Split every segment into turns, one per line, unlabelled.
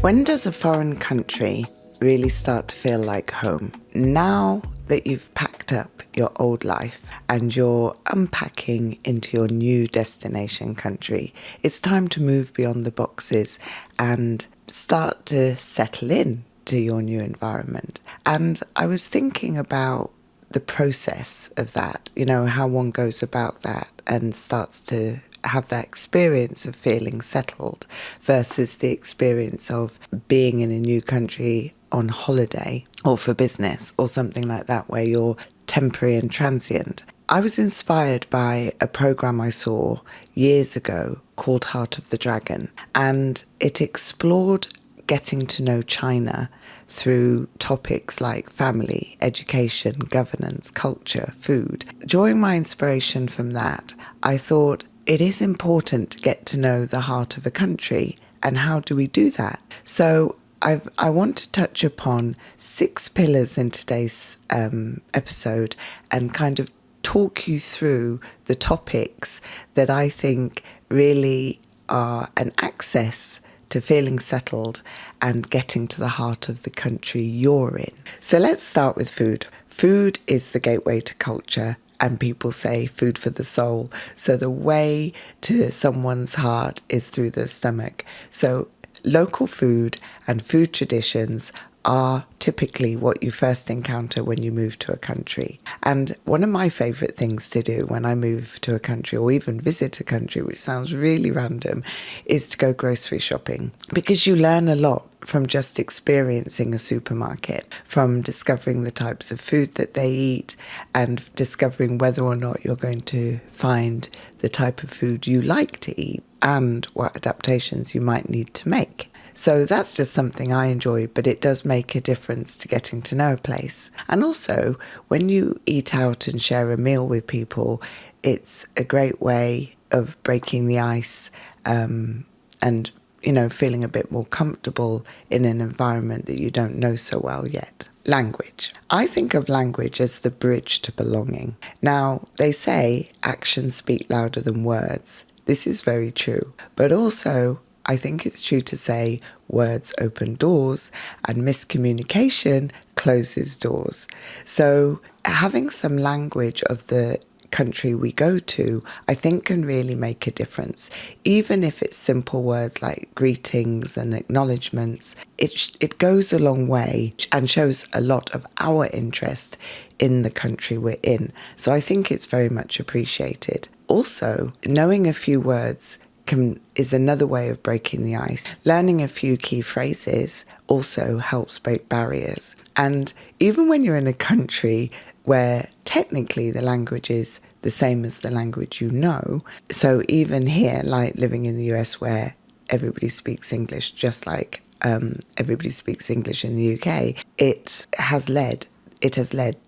When does a foreign country really start to feel like home? Now that you've packed up your old life and you're unpacking into your new destination country, it's time to move beyond the boxes and start to settle in to your new environment. And I was thinking about the process of that, how one goes about that and starts to have that experience of feeling settled versus the experience of being in a new country on holiday or for business or something like that where you're temporary and transient. I was inspired by a program I saw years ago called Heart of the Dragon, and it explored getting to know China through topics like family, education, governance, culture, food. Drawing my inspiration from that, I thought it is important to get to know the heart of a country, and how do we do that? So I want to touch upon 6 pillars in today's episode and kind of talk you through the topics that I think really are an access to feeling settled and getting to the heart of the country you're in. So let's start with food. Food is the gateway to culture, and people say food for the soul. So the way to someone's heart is through the stomach. So local food and food traditions are typically what you first encounter when you move to a country. And one of my favourite things to do when I move to a country or even visit a country, which sounds really random, is to go grocery shopping, because you learn a lot from just experiencing a supermarket, from discovering the types of food that they eat and discovering whether or not you're going to find the type of food you like to eat and what adaptations you might need to make. So that's just something I enjoy, but it does make a difference to getting to know a place. And also, when you eat out and share a meal with people, it's a great way of breaking the ice and feeling a bit more comfortable in an environment that you don't know so well yet. Language. I think of language as the bridge to belonging. Now, they say actions speak louder than words. This is very true. But also, I think it's true to say words open doors and miscommunication closes doors. So having some language of the country we go to, I think can really make a difference. Even if it's simple words like greetings and acknowledgements, it goes a long way and shows a lot of our interest in the country we're in. So I think it's very much appreciated. Also, knowing a few words is another way of breaking the ice. Learning a few key phrases also helps break barriers. And even when you're in a country where technically the language is the same as the language you know, so even here, like living in the US where everybody speaks English, just like everybody speaks English in the UK, it has led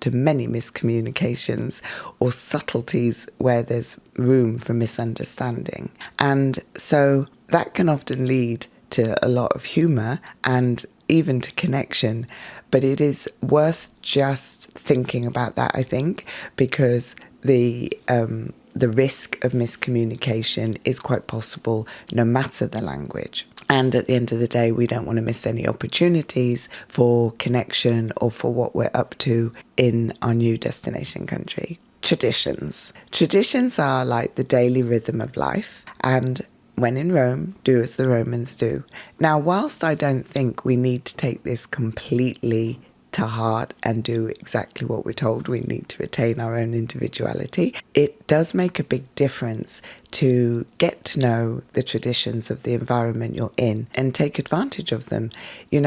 to many miscommunications or subtleties where there's room for misunderstanding. And so that can often lead to a lot of humour and even to connection. But it is worth just thinking about that, I think, because the risk of miscommunication is quite possible no matter the language. And at the end of the day, we don't want to miss any opportunities for connection or for what we're up to in our new destination country. Traditions. Traditions are like the daily rhythm of life, and when in Rome, do as the Romans do. Now, whilst I don't think we need to take this completely to heart and do exactly what we're told, we need to retain our own individuality, it does make a big difference to get to know the traditions of the environment you're in and take advantage of them. In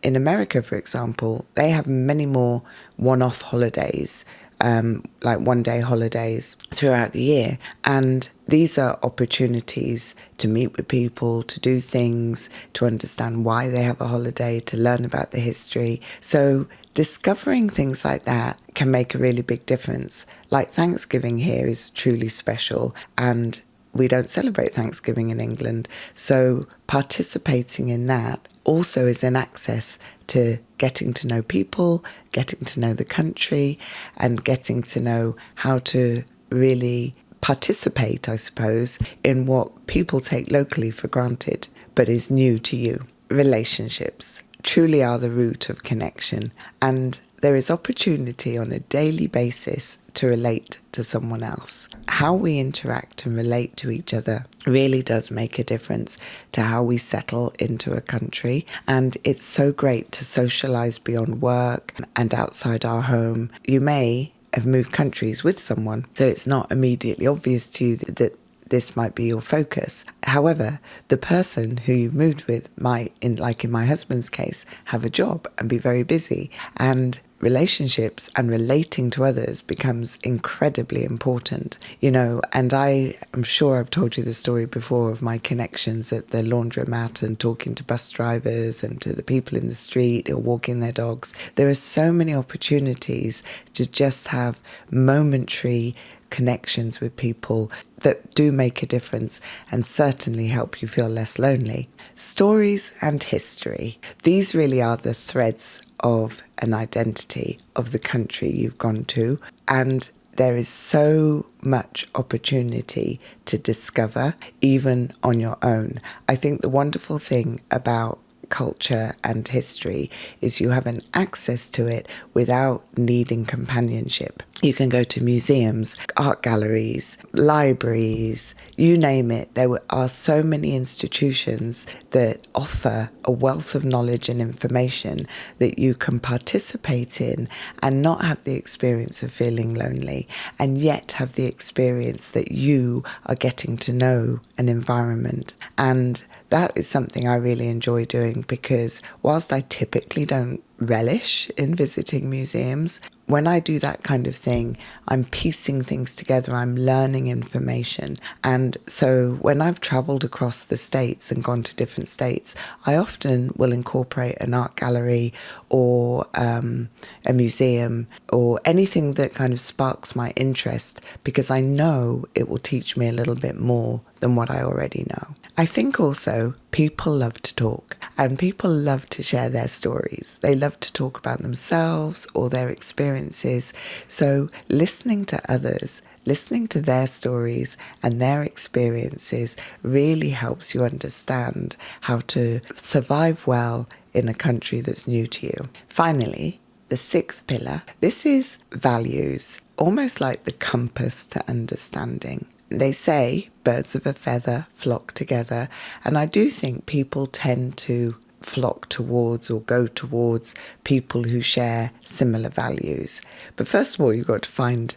America, for example, they have many more one-off holidays, like one-day holidays throughout the year. And these are opportunities to meet with people, to do things, to understand why they have a holiday, to learn about the history. So discovering things like that can make a really big difference. Like Thanksgiving here is truly special, and we don't celebrate Thanksgiving in England. So participating in that also is an access to getting to know people, getting to know the country, and getting to know how to really participate, I suppose, in what people take locally for granted, but is new to you. relationships truly are the root of connection, and there is opportunity on a daily basis to relate to someone else. How we interact and relate to each other really does make a difference to how we settle into a country, and it's so great to socialize beyond work and outside our home. You may have moved countries with someone, so it's not immediately obvious to you that this might be your focus. However, the person who you've moved with might, like in my husband's case, have a job and be very busy, and relationships and relating to others becomes incredibly important, and I am sure I've told you the story before of my connections at the laundromat and talking to bus drivers and to the people in the street or walking their dogs. There are so many opportunities to just have momentary connections with people that do make a difference and certainly help you feel less lonely. Stories and history. These really are the threads of an identity of the country you've gone to, and there is so much opportunity to discover even on your own. I think the wonderful thing about culture and history is you have an access to it without needing companionship. You can go to museums, art galleries, libraries, you name it. There are so many institutions that offer a wealth of knowledge and information that you can participate in and not have the experience of feeling lonely, and yet have the experience that you are getting to know an environment. And that is something I really enjoy doing, because whilst I typically don't relish in visiting museums, when I do that kind of thing, I'm piecing things together, I'm learning information. And so when I've travelled across the states and gone to different states, I often will incorporate an art gallery or a museum or anything that kind of sparks my interest, because I know it will teach me a little bit more than what I already know. I think also people love to talk, and people love to share their stories. They love to talk about themselves or their experiences. So listening to others, listening to their stories and their experiences really helps you understand how to survive well in a country that's new to you. Finally, the sixth pillar. This is values, almost like the compass to understanding. They say birds of a feather flock together, and I do think people tend to flock towards or go towards people who share similar values. But first of all, you've got to find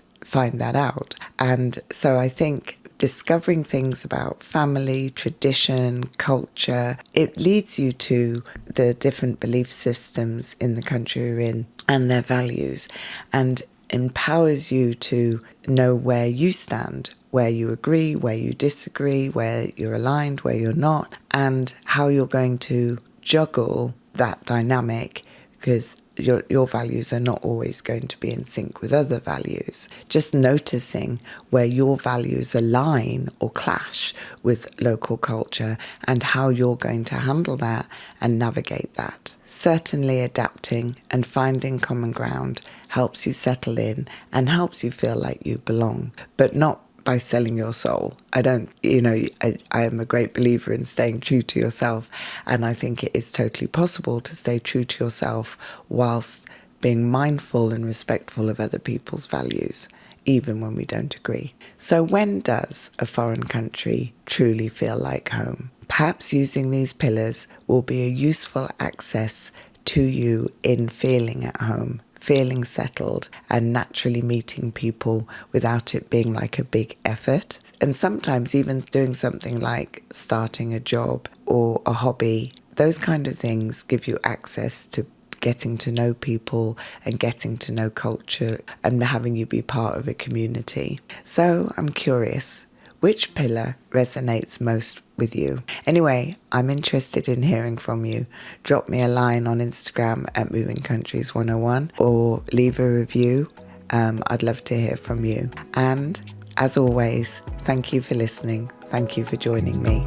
that out. And so I think discovering things about family, tradition, culture, it leads you to the different belief systems in the country you're in and their values, and empowers you to know where you stand, where you agree, where you disagree, where you're aligned, where you're not, and how you're going to juggle that dynamic, because your values are not always going to be in sync with other values. Just noticing where your values align or clash with local culture and how you're going to handle that and navigate that. Certainly adapting and finding common ground helps you settle in and helps you feel like you belong, but not by selling your soul. I am a great believer in staying true to yourself, and I think it is totally possible to stay true to yourself whilst being mindful and respectful of other people's values, even when we don't agree. So when does a foreign country truly feel like home? Perhaps using these pillars will be a useful access to you in feeling at home, feeling settled, and naturally meeting people without it being like a big effort. And sometimes even doing something like starting a job or a hobby, those kind of things give you access to getting to know people and getting to know culture and having you be part of a community. So I'm curious, which pillar resonates most with you? Anyway, I'm interested in hearing from you. Drop me a line on Instagram at Moving Countries 101 or leave a review. I'd love to hear from you. And as always, thank you for listening. Thank you for joining me.